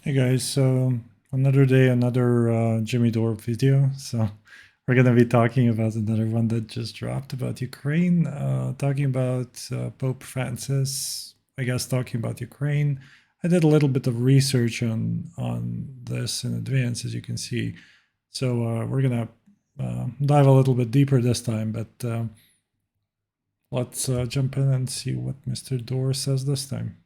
Hey guys, so another day, another Jimmy Dore video. So we're gonna be talking about another one that just dropped about Ukraine, talking about Pope Francis. I guess talking about Ukraine. I did a little bit of research on this in advance, as you can see. So we're gonna dive a little bit deeper this time, but let's jump in and see what Mr. Dore says this time.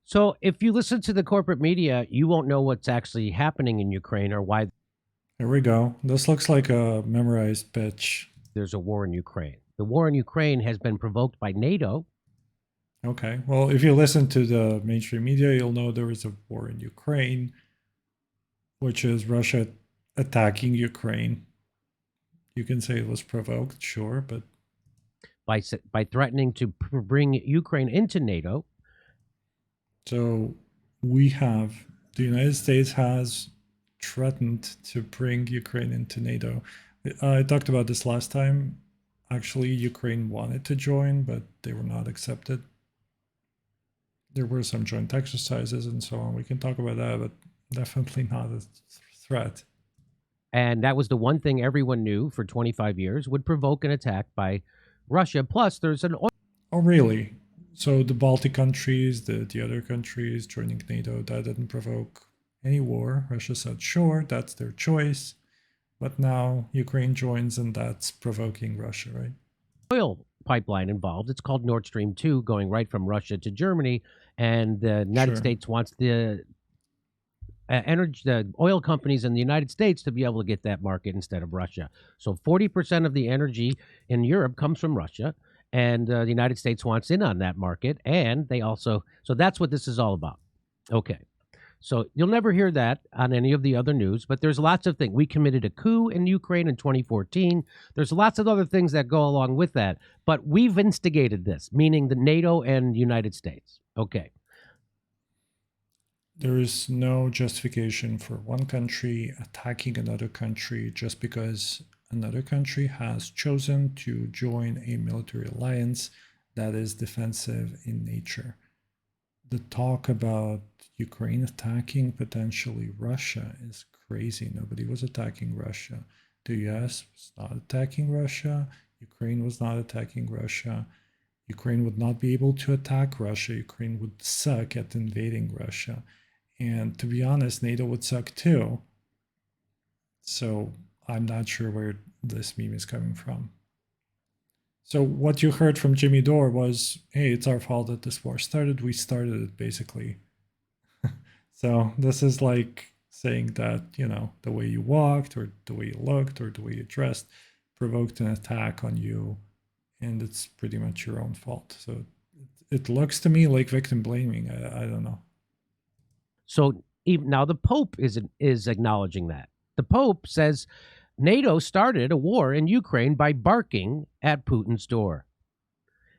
So if you listen to the corporate media, you won't know what's actually happening in Ukraine or why Here we go. This looks like a memorized pitch. there's a war in Ukraine. The war in Ukraine has been provoked by NATO. Okay. Well, if you listen to the mainstream media, you'll know there is a war in Ukraine, which is Russia attacking Ukraine. You can say it was provoked, sure, but by threatening to bring Ukraine into NATO. so we have the United States has threatened to bring Ukraine into NATO. I talked about this last time. Actually, Ukraine wanted to join, but they were not accepted. There were some joint exercises and so on. We can talk about that, but definitely not a threat. And that was the one thing everyone knew for 25 years would provoke an attack by Russia. Plus, there's an oil. Oh, really? So the Baltic countries, the other countries joining NATO, that didn't provoke any war. Russia said, sure, that's their choice. But now Ukraine joins and that's provoking Russia, right? Oil pipeline involved. It's called Nord Stream 2, going right from Russia to Germany. And the United Sure. States wants the oil companies in the United States to be able to get that market instead of Russia. So 40% of the energy in Europe comes from Russia, and the United States wants in on that market. And they also, so that's what this is all about. Okay. So you'll never hear that on any of the other news, but there's lots of things. We committed a coup in Ukraine in 2014. There's lots of other things that go along with that, but we've instigated this, meaning the NATO and United States. Okay. There is no justification for one country attacking another country just because another country has chosen to join a military alliance that is defensive in nature. The talk about Ukraine attacking potentially Russia is crazy. Nobody was attacking Russia. The US was not attacking Russia. Ukraine was not attacking Russia. Ukraine would not be able to attack Russia. Ukraine would suck at invading Russia. And to be honest, NATO would suck too. So I'm not sure where this meme is coming from. So what you heard from Jimmy Dore was, hey, it's our fault that this war started. We started it basically. So this is like saying that, the way you walked or the way you looked or the way you dressed provoked an attack on you, and it's pretty much your own fault. So it looks to me like victim blaming. I don't know. So even now the Pope is acknowledging that. The Pope says NATO started a war in Ukraine by barking at Putin's door.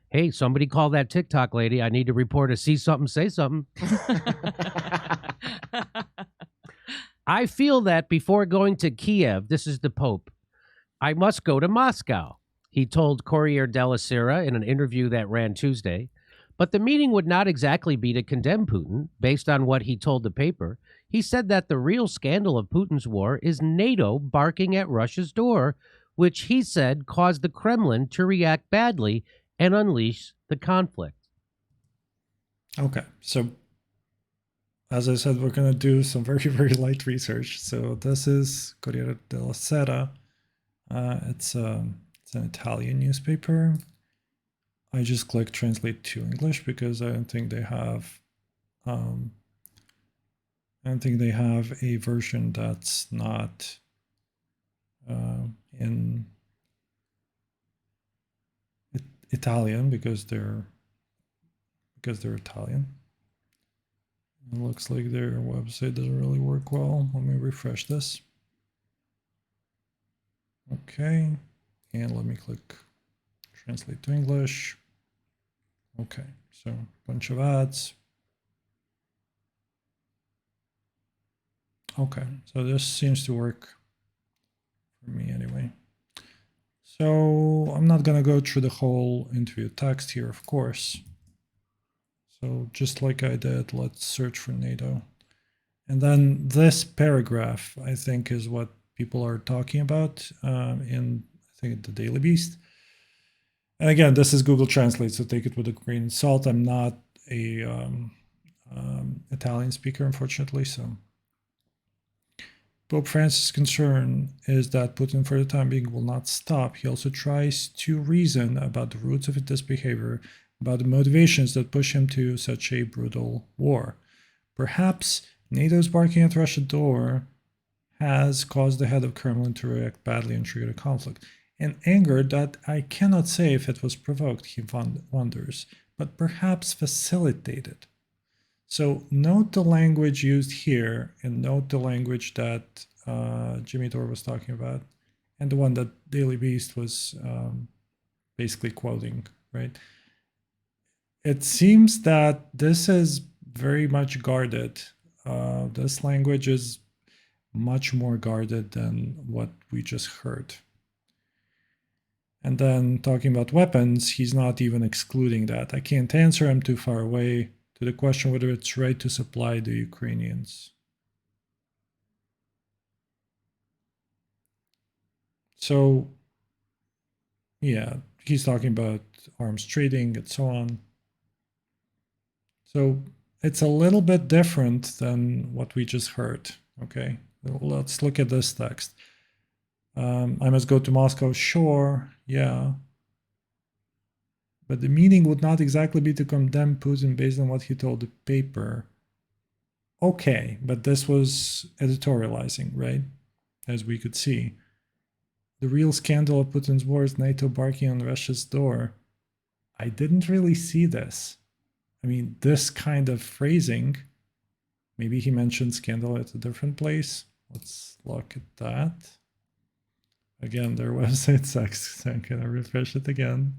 Hey, somebody call that TikTok lady. I need to report a see something, say something. I feel that before going to Kiev, this is the Pope, I must go to Moscow, he told Corriere della Sera in an interview that ran Tuesday. But the meeting would not exactly be to condemn Putin, based on what he told the paper. He said that the real scandal of Putin's war is NATO barking at Russia's door, which he said caused the Kremlin to react badly and unleash the conflict. Okay, so as I said, we're gonna do some very, very light research. So this is Corriere della Sera. It's an Italian newspaper. I just clicked translate to English because I don't think they have a version that's not in Italian because they're Italian. It looks like their website doesn't really work well. Let me refresh this. Okay, and let me click translate to English. Okay, so a bunch of ads. Okay, so this seems to work for me anyway. So I'm not gonna go through the whole interview text here, of course. So just like I did, let's search for NATO. And then this paragraph, I think, is what people are talking about in, I think, the Daily Beast. And again, this is Google Translate, so take it with a grain of salt. I'm not a Italian speaker, unfortunately. So Pope Francis' concern is that Putin, for the time being, will not stop. He also tries to reason about the roots of this behavior, about the motivations that push him to such a brutal war. Perhaps NATO's barking at Russia's door has caused the head of Kremlin to react badly and trigger the conflict. An anger that I cannot say if it was provoked, he wonders, but perhaps facilitated. So note the language used here and note the language that Jimmy Dore was talking about and the one that Daily Beast was basically quoting, right? It seems that this is very much guarded. This language is much more guarded than what we just heard. And then talking about weapons, he's not even excluding that. I can't answer, I'm too far away, to the question whether it's right to supply the Ukrainians. So, yeah, he's talking about arms trading and so on. So it's a little bit different than what we just heard. Okay, let's look at this text. I must go to Moscow, sure, yeah. But the meaning would not exactly be to condemn Putin based on what he told the paper. Okay, but this was editorializing, right? As we could see. The real scandal of Putin's war is NATO barking on Russia's door. I didn't really see this. I mean, this kind of phrasing, maybe he mentioned scandal at a different place. Let's look at that. Again, their website sucks, so I'm gonna refresh it again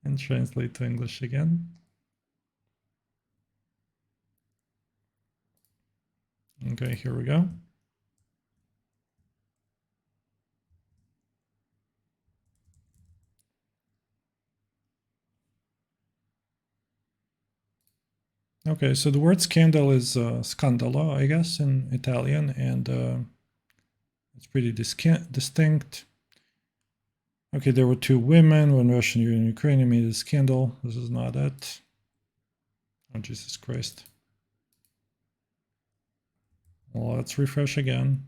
and translate to English again. Okay, here we go. Okay, so the word scandal is scandalo, I guess, in Italian, and it's pretty distinct. Okay, there were two women when Russia and Ukraine made a scandal. This is not it. Oh, Jesus Christ. Well, let's refresh again.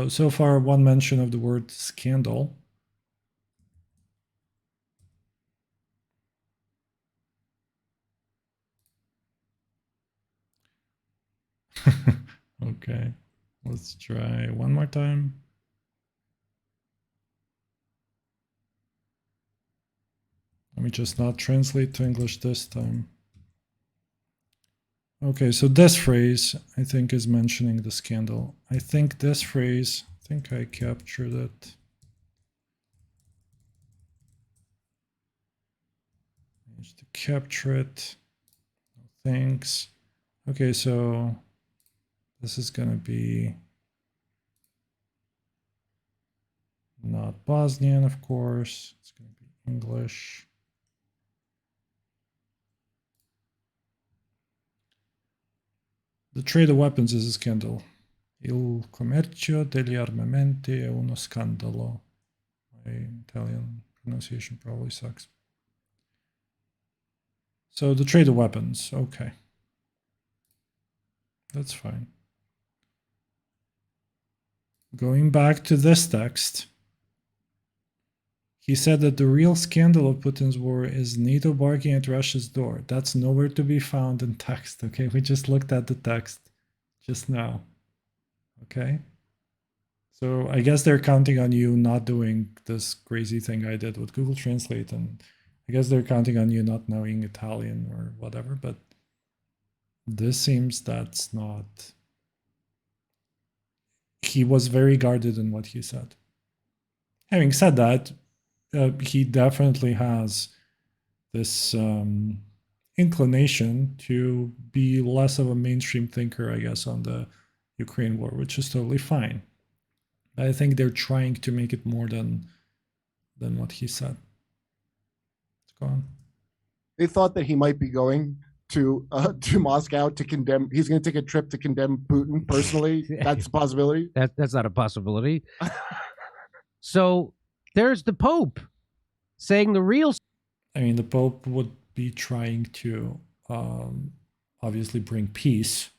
So far, one mention of the word scandal. Okay, let's try one more time. Let me just not translate to English this time. Okay, so this phrase, I think, is mentioning the scandal. I think this phrase, I think I captured it. Managed to capture it. Thanks. Okay, so this is going to be not Bosnian, of course. It's going to be English. The trade of weapons is a scandal. Il commercio degli armamenti è uno scandalo. My Italian pronunciation probably sucks. So the trade of weapons, okay. That's fine. Going back to this text, he said that the real scandal of Putin's war is NATO barking at Russia's door. That's nowhere to be found in text, okay? We just looked at the text just now, okay? So I guess they're counting on you not doing this crazy thing I did with Google Translate, and I guess they're counting on you not knowing Italian or whatever, but this seems that's not... He was very guarded in what he said. Having said that, he definitely has this inclination to be less of a mainstream thinker, I guess, on the Ukraine war, which is totally fine. But I think they're trying to make it more than what he said. Go on. They thought that he might be going to Moscow to condemn. He's going to take a trip to condemn Putin personally. That's a possibility. That's not a possibility. So there's the Pope saying the real. I mean, the Pope would be trying to obviously bring peace.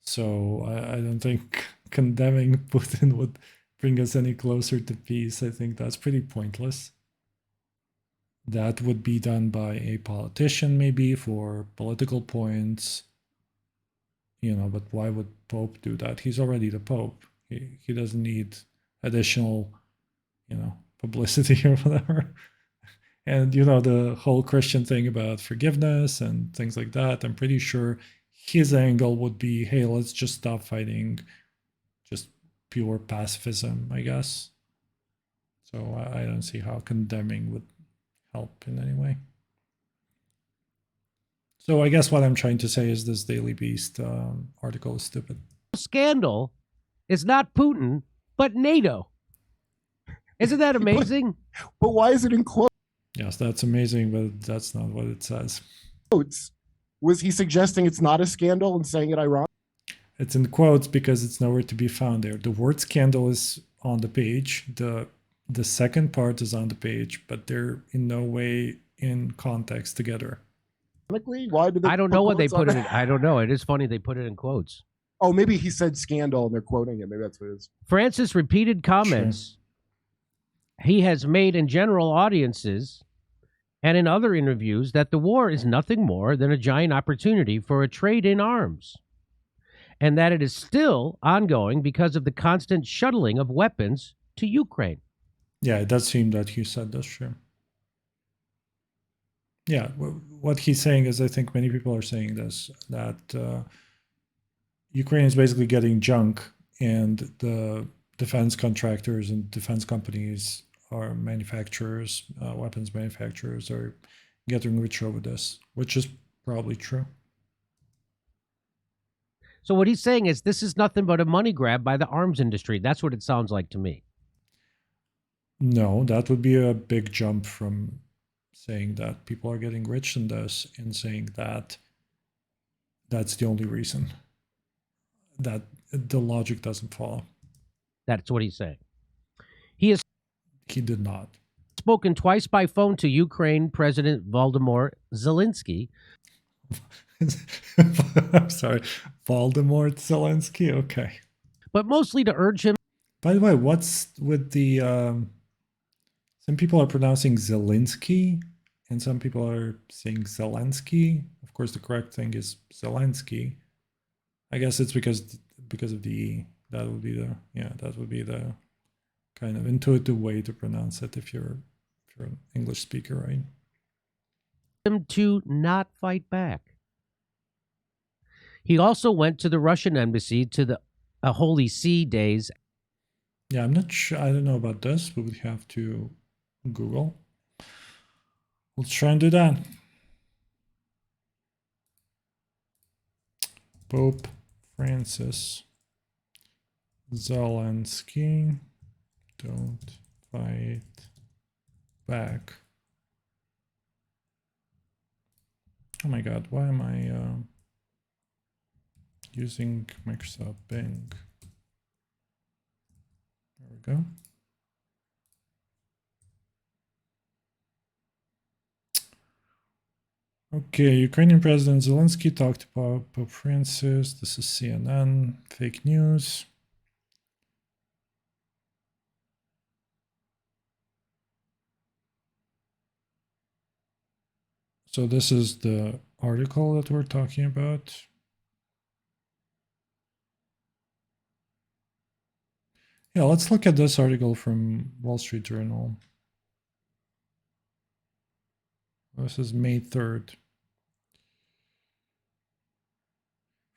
So I don't think condemning Putin would bring us any closer to peace. I think that's pretty pointless. That would be done by a politician, maybe for political points. But why would Pope do that? He's already the Pope. He doesn't need additional, publicity or whatever. And, the whole Christian thing about forgiveness and things like that, I'm pretty sure his angle would be, hey, let's just stop fighting, just pure pacifism, I guess. So I don't see how condemning would help in any way. So I guess what I'm trying to say is this Daily Beast article is stupid. Scandal is not Putin, but NATO. Isn't that amazing? But why is it in quotes? Yes, that's amazing, but that's not what it says. Was he suggesting it's not a scandal and saying it ironically? It's in quotes because it's nowhere to be found there. The word scandal is on the page. The second part is on the page, but they're in no way in context together. Why did they? I don't know what they put it in. I don't know. It is funny they put it in quotes. Oh, maybe he said scandal and they're quoting it. Maybe that's what it is. Francis repeated comments he has made in general audiences and in other interviews that the war is nothing more than a giant opportunity for a trade in arms, and that it is still ongoing because of the constant shuttling of weapons to Ukraine. Yeah, it does seem that he said that's true. Yeah, what he's saying is, I think many people are saying this, that Ukraine is basically getting junk, and the defense contractors and defense companies are manufacturers, weapons manufacturers are getting rich over this, which is probably true. So what he's saying is this is nothing but a money grab by the arms industry. That's what it sounds like to me. No, that would be a big jump from saying that people are getting rich in this and saying that that's the only reason. That the logic doesn't follow. That's what he's saying. He did not. Spoken twice by phone to Ukraine President Volodymyr Zelensky. I'm sorry, Voldemort Zelensky. Okay. But mostly to urge him. By the way, what's with the? Some people are pronouncing Zelensky, and some people are saying Zelensky. Of course, the correct thing is Zelensky. I guess it's because of the E. That would be the kind of intuitive way to pronounce it if you're an English speaker, right? Him to not fight back. He also went to the Russian embassy to the Holy See days. Yeah, I'm not sure. I don't know about this. We would have to Google. Let's try and do that. Pope Francis Zelensky, don't fight back. Oh my God, why am I using Microsoft Bing? There we go. Okay, Ukrainian President Zelensky talked about Pope Francis. This is CNN, fake news. So this is the article that we're talking about. Yeah, let's look at this article from Wall Street Journal. This is May 3rd.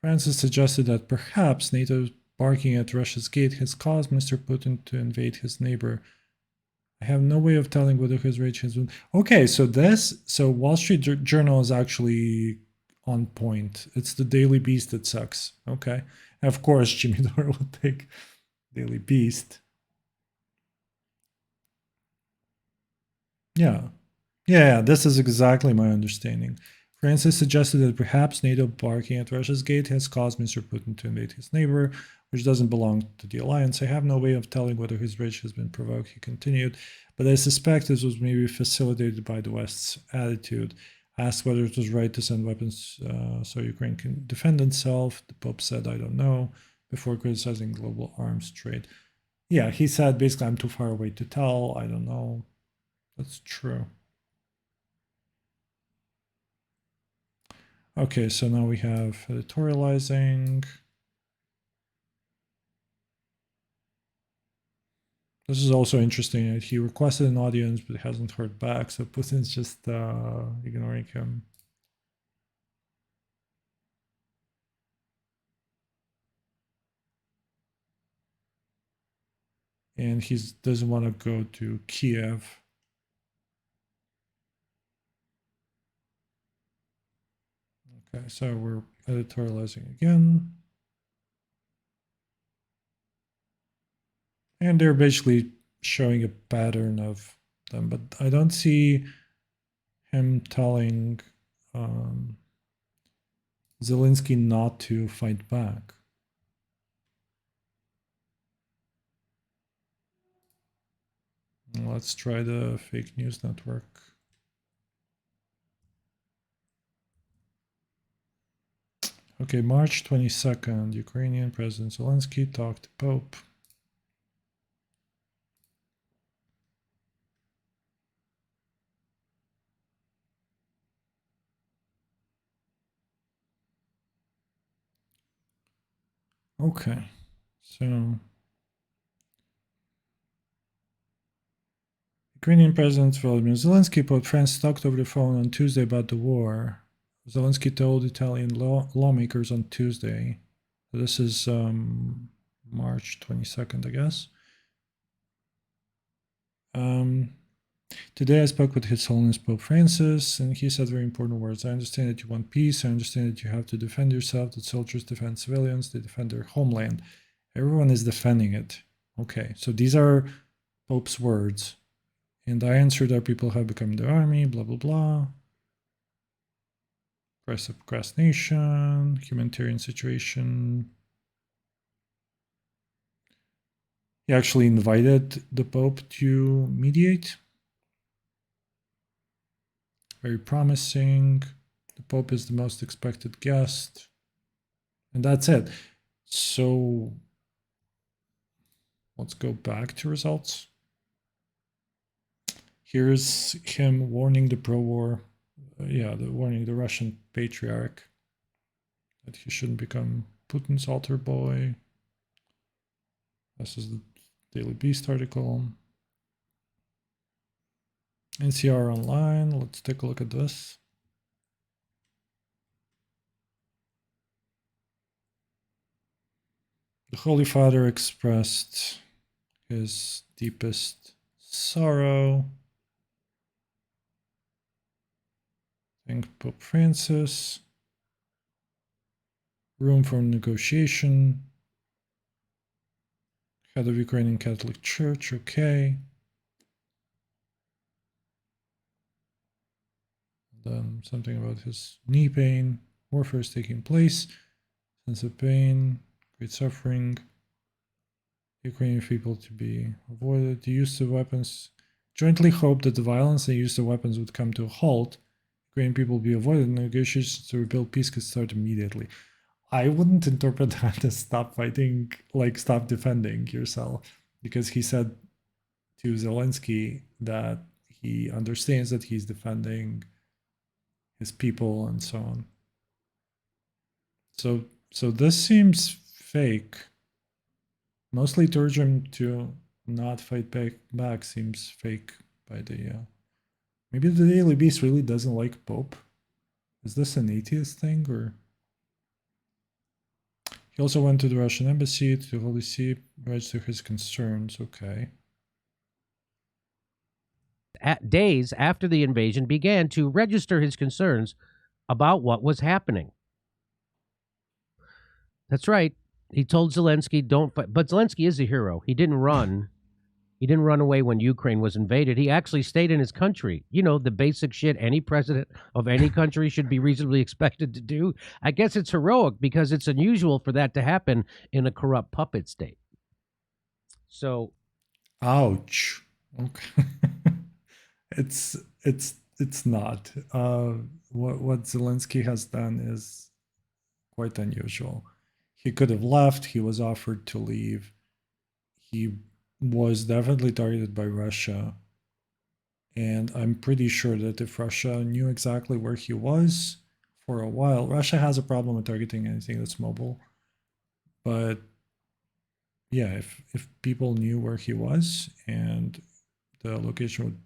Francis suggested that perhaps NATO barking at Russia's gate has caused Mr. Putin to invade his neighbor. I have no way of telling whether his rage has been... Okay, so Wall Street Journal is actually on point. It's the Daily Beast that sucks. Okay. And of course, Jimmy Dore will take Daily Beast. Yeah. Yeah, this is exactly my understanding. Francis suggested that perhaps NATO barking at Russia's gate has caused Mr. Putin to invade his neighbor, which doesn't belong to the alliance. I have no way of telling whether his rage has been provoked, he continued, but I suspect this was maybe facilitated by the West's attitude. Asked whether it was right to send weapons so Ukraine can defend itself, the Pope said, I don't know, before criticizing global arms trade. Yeah, he said basically, I'm too far away to tell, I don't know. That's true. Okay, so now we have editorializing. This is also interesting. He requested an audience, but hasn't heard back. So Putin's just ignoring him. And he doesn't want to go to Kiev. Okay, so we're editorializing again. And they're basically showing a pattern of them, but I don't see him telling Zelensky not to fight back. Let's try the fake news network. Okay, March 22nd, Ukrainian President Zelensky talked to Pope. Okay, so Ukrainian President Volodymyr Zelensky, Pope Francis talked over the phone on Tuesday about the war. Zelensky told Italian lawmakers on Tuesday. This is March 22nd, I guess. Today I spoke with His Holiness Pope Francis, and he said very important words. I understand that you want peace. I understand that you have to defend yourself, that soldiers defend civilians, they defend their homeland. Everyone is defending it. Okay, so these are Pope's words. And I answered our people have become the army, blah, blah, blah. Price of procrastination, humanitarian situation. He actually invited the Pope to mediate. Very promising. The Pope is the most expected guest. And that's it. So let's go back to results. Here's him warning the pro-war, warning the Russian patriarch that he shouldn't become Putin's altar boy. This is the Daily Beast article. NCR Online, let's take a look at this. The Holy Father expressed his deepest sorrow. Thank Pope Francis. Room for negotiation. Head of Ukrainian Catholic Church, okay. Then something about his knee pain. Warfare is taking place. Sense of pain, great suffering. Ukrainian people to be avoided. The use of weapons. Jointly hope that the violence and use of weapons would come to a halt. Ukrainian people be avoided. Negotiations to rebuild peace could start immediately. I wouldn't interpret that as stop fighting, like stop defending yourself, because he said to Zelensky that he understands that he's defending his people and so on. So this seems fake. Mostly to urge him to not fight back seems fake by the maybe the Daily Beast really doesn't like Pope. Is this an atheist thing, or? He also went to the Russian embassy to the Holy See, register his concerns. Okay. Days after the invasion, began to register his concerns about what was happening. That's right. He told Zelensky, don't fight. But Zelensky is a hero. He didn't run. He didn't run away when Ukraine was invaded. He actually stayed in his country. You know, the basic shit any president of any country should be reasonably expected to do. I guess it's heroic because it's unusual for that to happen in a corrupt puppet state. So, Ouch. Okay. It's not. What Zelensky has done is quite unusual. He could have left. He was offered to leave. He was definitely targeted by Russia. And I'm pretty sure that if Russia knew exactly where he was for a while, Russia has a problem with targeting anything that's mobile. But yeah, if people knew where he was and the location would,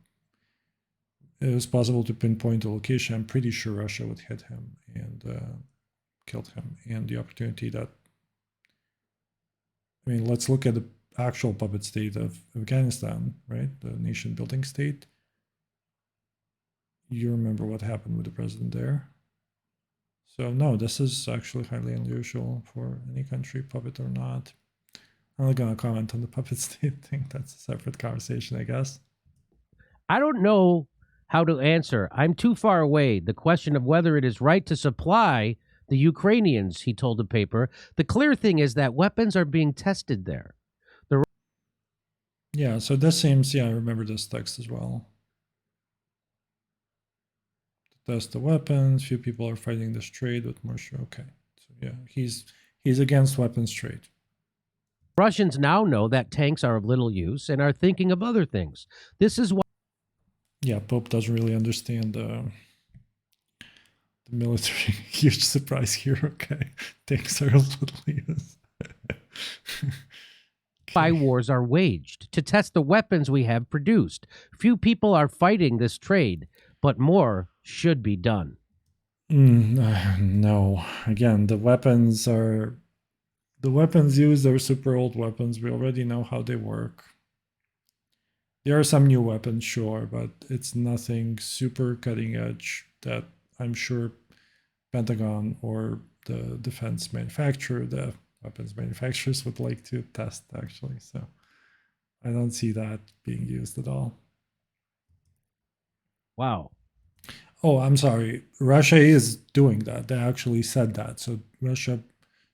it was possible to pinpoint the location, I'm pretty sure Russia would hit him and killed him. And the opportunity that, I mean, let's look at the actual puppet state of Afghanistan, right? The nation building state. You remember what happened with the president there. So no, this is actually highly unusual for any country, puppet or not. I'm not gonna comment on the puppet state thing. That's a separate conversation, I guess. I don't know how to answer. I'm too far away. The question of whether it is right to supply the Ukrainians, he told the paper. The clear thing is that weapons are being tested there. Yeah, so this seems, yeah, I remember this text as well. To test the weapons, few people are fighting this trade, but more sure. Okay, so yeah, he's against weapons trade. Russians now know that tanks are of little use and are thinking of other things. This is why. Yeah, Pope doesn't really understand the military. Huge surprise here. Okay, tanks are of little use. Why wars are waged, to test the weapons we have produced. Few people are fighting this trade, but more should be done. No, again, the weapons used are super old weapons. We already know how they work. There are some new weapons, sure, but it's nothing super cutting edge that I'm sure Pentagon or the defense manufacturer, the weapons manufacturers would like to test, actually. So I don't see that being used at all. Wow. Oh, I'm sorry. Russia is doing that. They actually said that. So Russia,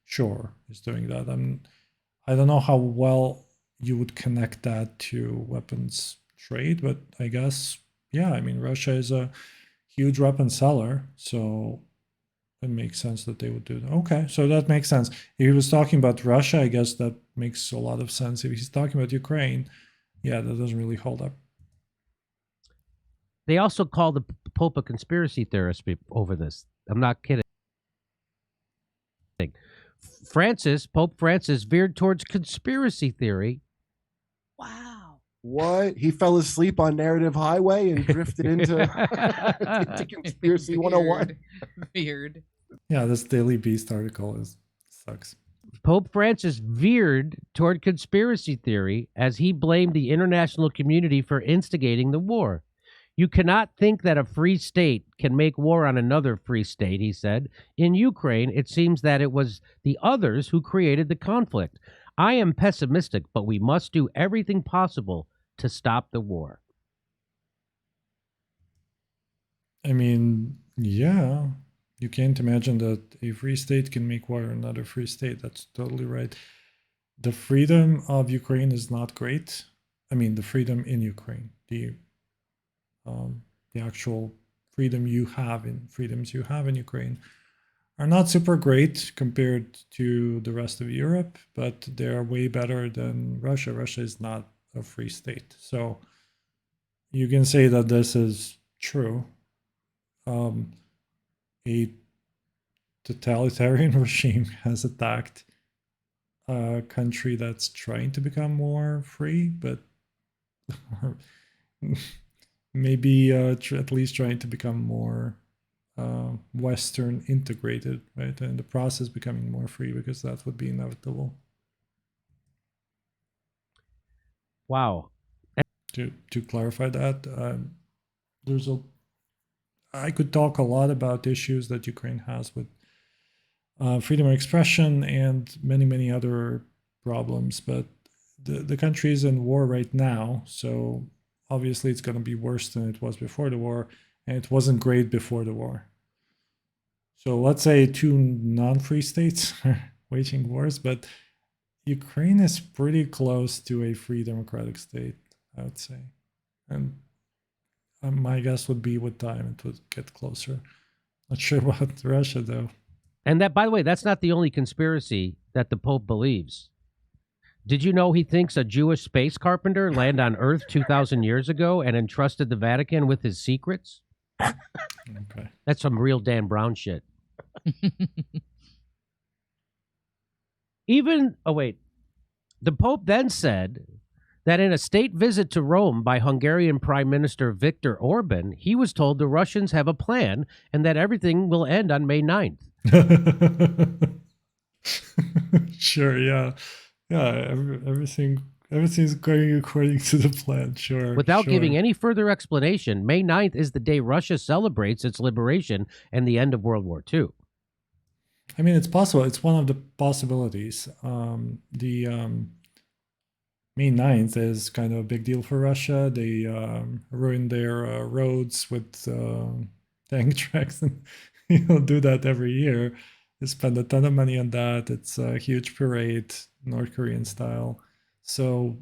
sure, is doing that. I don't know how well you would connect that to weapons trade, but I guess, yeah, I mean, Russia is a huge weapon seller. So it makes sense that they would do that. Okay, so that makes sense. If he was talking about Russia, I guess that makes a lot of sense. If he's talking about Ukraine, yeah, that doesn't really hold up. They also call the Pope a conspiracy theorist over this. I'm not kidding. Pope Francis veered towards conspiracy theory. Wow. What? He fell asleep on Narrative Highway and drifted into, into Conspiracy 101. Weird. Yeah, this Daily Beast article sucks. Pope Francis veered toward conspiracy theory as he blamed the international community for instigating the war. You cannot think that a free state can make war on another free state, he said. In Ukraine, it seems that it was the others who created the conflict. I am pessimistic, but we must do everything possible to stop the war. I mean, yeah, you can't imagine that a free state can make war on another free state. That's totally right. The freedom of Ukraine is not great. I mean, the freedom in Ukraine, the actual freedoms you have in Ukraine are not super great compared to the rest of Europe, but they're way better than Russia. Russia is not a free state. So you can say that this is true. A totalitarian regime has attacked a country that's trying to become more free, but maybe at least trying to become more Western integrated, right? And in the process becoming more free, because that would be inevitable. Wow. To clarify that, I could talk a lot about issues that Ukraine has with freedom of expression and many other problems, but the country is in war right now, so obviously it's going to be worse than it was before the war, and it wasn't great before the war. So let's say two non-free states are waging wars, but Ukraine is pretty close to a free democratic state, I would say. And my guess would be with time it would get closer. Not sure about Russia, though. And that, by the way, that's not the only conspiracy that the Pope believes. Did you know he thinks a Jewish space carpenter landed on Earth 2,000 years ago and entrusted the Vatican with his secrets? Okay. That's some real Dan Brown shit. The Pope then said that in a state visit to Rome by Hungarian Prime Minister Viktor Orban, he was told the Russians have a plan and that everything will end on May 9th. Sure, yeah. Yeah, everything's going according to the plan, sure. Without sure. giving any further explanation, May 9th is the day Russia celebrates its liberation and the end of World War II. I mean, it's possible. It's one of the possibilities. The May 9th is kind of a big deal for Russia. They ruin their roads with tank tracks and do that every year. They spend a ton of money on that. It's a huge parade, North Korean style. So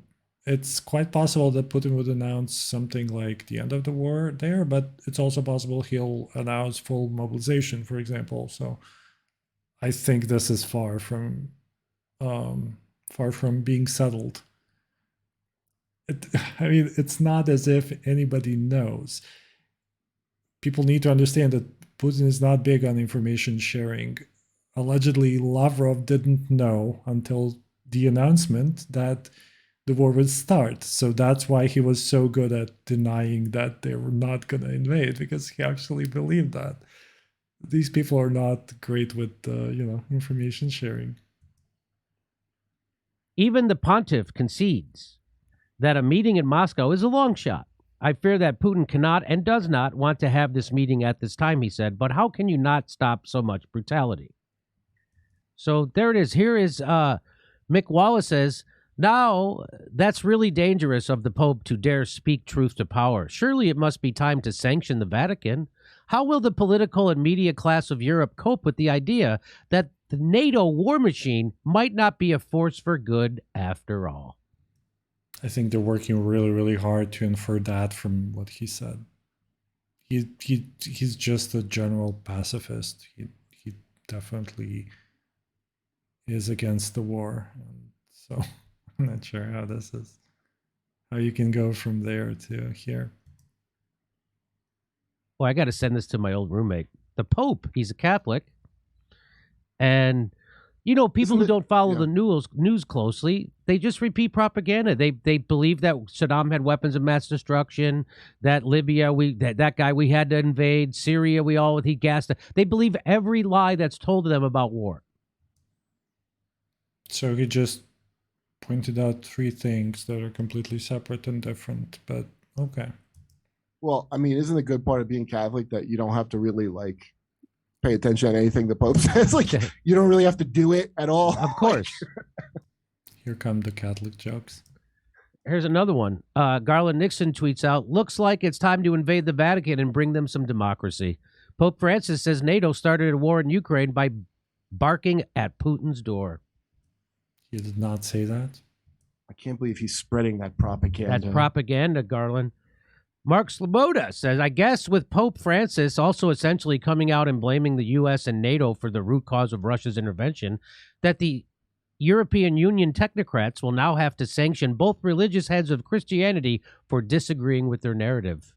it's quite possible that Putin would announce something like the end of the war there, but it's also possible he'll announce full mobilization, for example. So I think this is far from being settled. I mean, it's not as if anybody knows. People need to understand that Putin is not big on information sharing. Allegedly, Lavrov didn't know until the announcement that the war would start. So that's why he was so good at denying that they were not going to invade, because he actually believed that. These people are not great with, information sharing. Even the pontiff concedes that a meeting in Moscow is a long shot. I fear that Putin cannot and does not want to have this meeting at this time, he said, but how can you not stop so much brutality? So there it is. Here is Mick Wallace says, now that's really dangerous of the Pope to dare speak truth to power. Surely it must be time to sanction the Vatican. How will the political and media class of Europe cope with the idea that the NATO war machine might not be a force for good after all? I think they're working really, really hard to infer that from what he said. He's just a general pacifist. He definitely is against the war. And so I'm not sure how you can go from there to here. Well, I got to send this to my old roommate. The Pope, he's a Catholic. And, people who don't follow the news closely, they just repeat propaganda. They believe that Saddam had weapons of mass destruction, that Libya, that guy we had to invade, Syria, he gassed it. They believe every lie that's told to them about war. So he just pointed out three things that are completely separate and different, but okay. Well, I mean, isn't the good part of being Catholic that you don't have to really pay attention to anything the Pope says? You don't really have to do it at all. Of course. Here come the Catholic jokes. Here's another one. Garland Nixon tweets out, looks like it's time to invade the Vatican and bring them some democracy. Pope Francis says NATO started a war in Ukraine by barking at Putin's door. He did not say that. I can't believe he's spreading that propaganda. That's propaganda, Garland. Mark Sloboda says, I guess with Pope Francis also essentially coming out and blaming the U.S. and NATO for the root cause of Russia's intervention, that the European Union technocrats will now have to sanction both religious heads of Christianity for disagreeing with their narrative.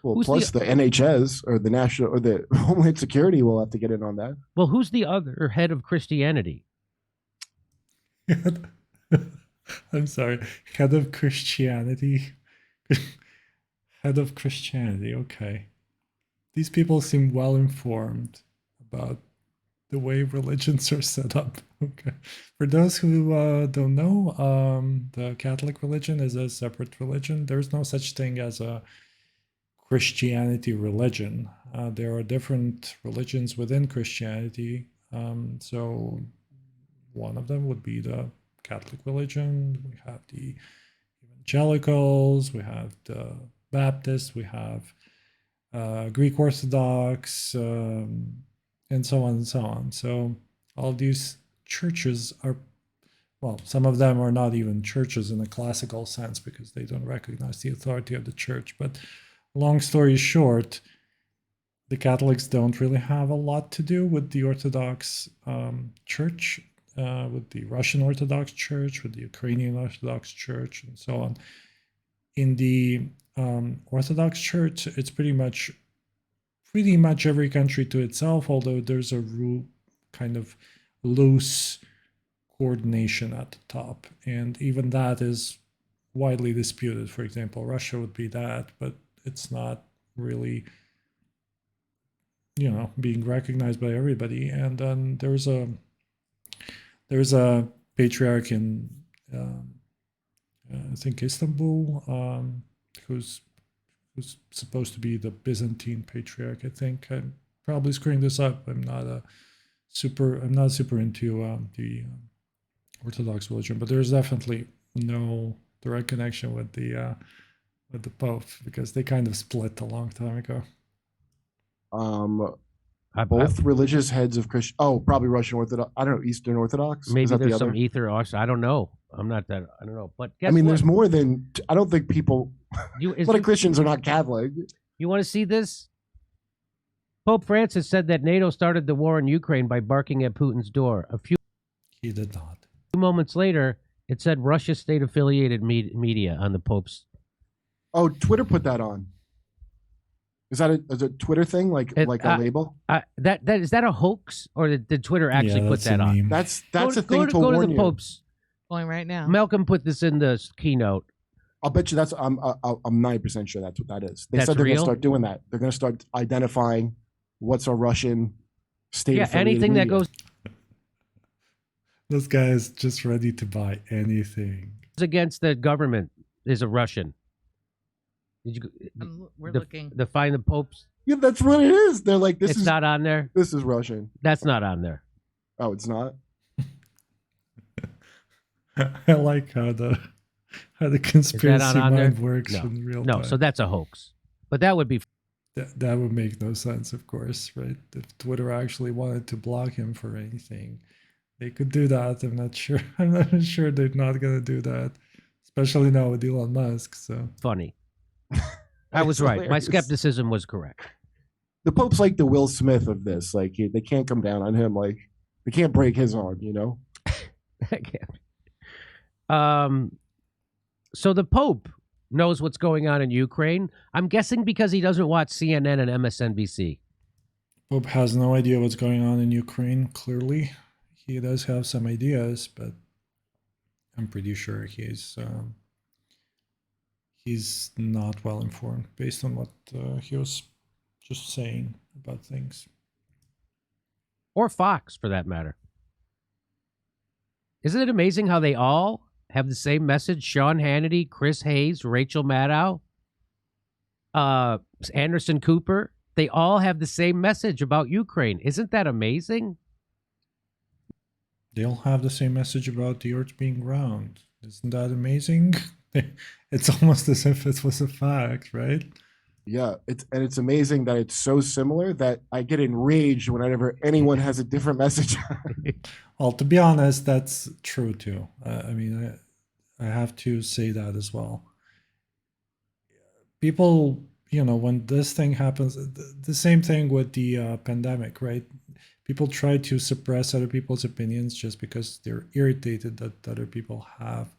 Well, plus the NHS or the National or the Homeland Security will have to get in on that. Well, who's the other head of Christianity? I'm sorry. Head of Christianity. Head of Christianity, okay. These people seem well informed about the way religions are set up. Okay. For those who don't know, the Catholic religion is a separate religion. There's no such thing as a Christianity religion. There are different religions within Christianity. So one of them would be the Catholic religion, we have the evangelicals, we have the Baptists, we have Greek Orthodox, and so on and so on. So all these churches are, well, some of them are not even churches in a classical sense because they don't recognize the authority of the church. But long story short, the Catholics don't really have a lot to do with the Orthodox Church, with the Russian Orthodox Church, with the Ukrainian Orthodox Church, and so on. In the Orthodox Church, it's pretty much every country to itself, although there's a kind of loose coordination at the top, and even that is widely disputed. For example, Russia would be that, but it's not really being recognized by everybody. And then there's a patriarch in I think Istanbul, who's supposed to be the Byzantine patriarch. I think I'm probably screwing this up. I'm not super into the Orthodox religion, but there's definitely no direct connection with the Pope because they kind of split a long time ago. Both religious heads of Christian. Oh, probably Russian Orthodox. I don't know, Eastern Orthodox. Maybe there's some ether. I don't know. I'm not that. I don't know. But guess I mean, what? there's more than. I don't think people. A lot of Christians are not Catholic. You want to see this? Pope Francis said that NATO started the war in Ukraine by barking at Putin's door. He did not. A few moments later, it said Russia state-affiliated media on the Pope's. Oh, Twitter put that on. Is that a Twitter thing, like a label? Is that a hoax, or did Twitter actually put that on? That's a thing to go warn to the you. Pope's. Going right now. Malcolm put this in the keynote. I'll bet you I'm 90% sure that's what that is. They That's said they're going real? to start doing that. They're going to start identifying what's a Russian state. Yeah, anything that goes This guy is just ready to buy anything against the government is a Russian. Did you? We're looking. Find the Pope's. Yeah, that's what it is. They're like, It's not on there. This is Russian. That's not on there. Oh, it's not. I like how the conspiracy mind works in real time. No, so that's a hoax. But that would be. That would make no sense, of course, right? If Twitter actually wanted to block him for anything, they could do that. I'm not sure. I'm not sure they're not going to do that, especially now with Elon Musk. So funny. I was right. Hilarious. My skepticism was correct. The Pope's like the Will Smith of this. Like they can't come down on him. Like they can't break his arm. You know. I can't. So the Pope knows what's going on in Ukraine. I'm guessing because he doesn't watch CNN and MSNBC. Pope has no idea what's going on in Ukraine. Clearly, he does have some ideas, but I'm pretty sure he's not well informed based on what he was just saying about things. Or Fox, for that matter. Isn't it amazing how they all have the same message? Sean Hannity, Chris Hayes, Rachel Maddow, Anderson Cooper. They all have the same message about Ukraine. Isn't that amazing? They all have the same message about the earth being round. Isn't that amazing? It's almost as if it was a fact, right? Yeah, it's amazing that it's so similar that I get enraged whenever anyone has a different message. Well, to be honest, that's true too. I mean, I have to say that as well. People, when this thing happens, the same thing with the pandemic, right? People try to suppress other people's opinions just because they're irritated that other people have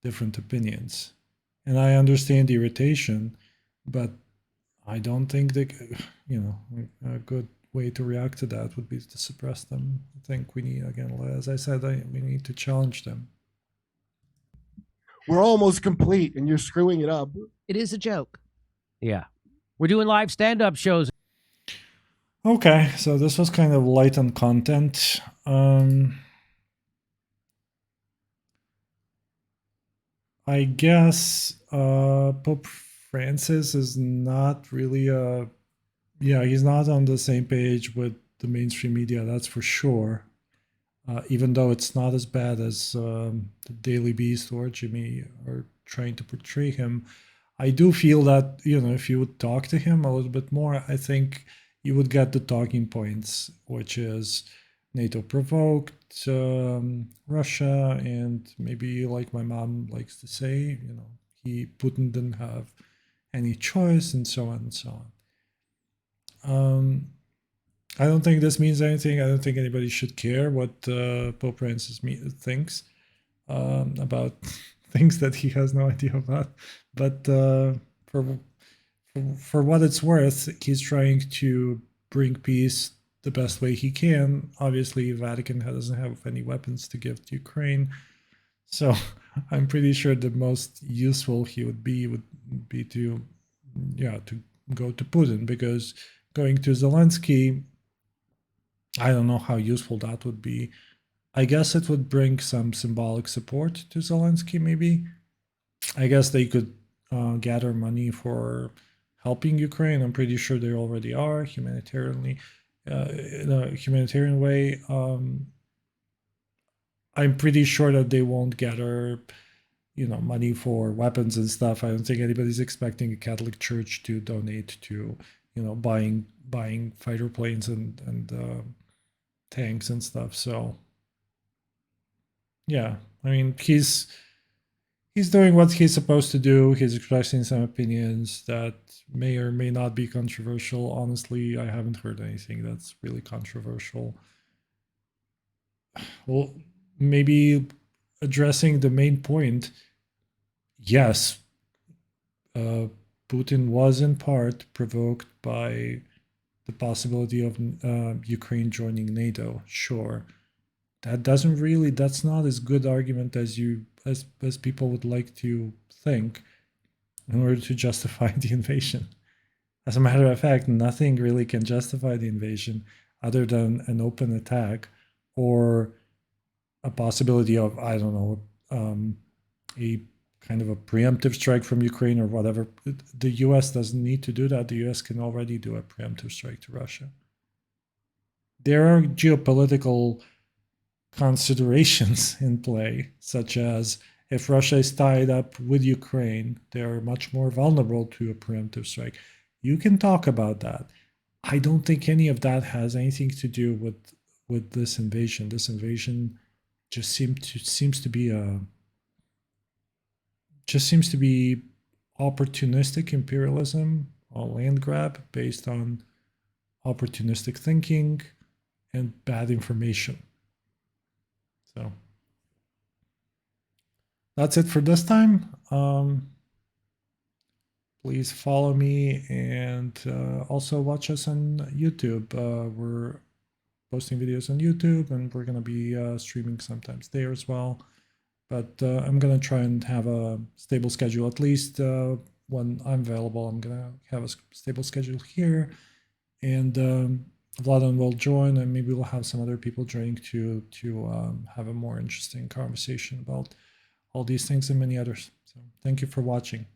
different opinions. And I understand the irritation, but I don't think that, a good way to react to that would be to suppress them. I think we need, again, as I said, we need to challenge them. We're almost complete and you're screwing it up. It is a joke. Yeah. We're doing live stand-up shows. Okay, so this was kind of light on content. I guess Pope Francis is not really he's not on the same page with the mainstream media, that's for sure. even though it's not as bad as the Daily Beast or Jimmy are trying to portray him. I do feel that, if you would talk to him a little bit more, I think you would get the talking points, which is NATO provoked Russia, and maybe, like my mom likes to say, Putin didn't have any choice, and so on and so on. I don't think this means anything. I don't think anybody should care what Pope Francis thinks about things that he has no idea about. But for what it's worth, he's trying to bring peace the best way he can. Obviously, Vatican doesn't have any weapons to give to Ukraine, so I'm pretty sure the most useful he would be to go to Putin, because going to Zelensky, I don't know how useful that would be. I guess it would bring some symbolic support to Zelensky, maybe. I guess they could gather money for helping Ukraine. I'm pretty sure they already are humanitarianly, in a humanitarian way. I'm pretty sure that they won't gather, money for weapons and stuff. I don't think anybody's expecting a Catholic Church to donate to, buying fighter planes and tanks and stuff. So yeah, I mean, he's doing what he's supposed to do. He's expressing some opinions that may or may not be controversial. Honestly, I haven't heard anything that's really controversial. Well, maybe addressing the main point, yes, Putin was in part provoked by the possibility of Ukraine joining NATO. Sure, that's not as good argument as people would like to think in order to justify the invasion. As a matter of fact, nothing really can justify the invasion other than an open attack or a possibility of, I don't know, a kind of a preemptive strike from Ukraine or whatever. The US doesn't need to do that. The US can already do a preemptive strike to Russia. There are geopolitical considerations in play, such as if Russia is tied up with Ukraine, they are much more vulnerable to a preemptive strike. You can talk about that. I don't think any of that has anything to do with this invasion. This invasion just seems to be opportunistic imperialism, a land grab based on opportunistic thinking and bad information. So that's it for this time. Please follow me and also watch us on YouTube. We're posting videos on YouTube, and we're going to be streaming sometimes there as well. But I'm going to try and have a stable schedule, at least when I'm available. I'm going to have a stable schedule here. And Vladan will join, and maybe we'll have some other people joining to have a more interesting conversation about all these things and many others. So thank you for watching.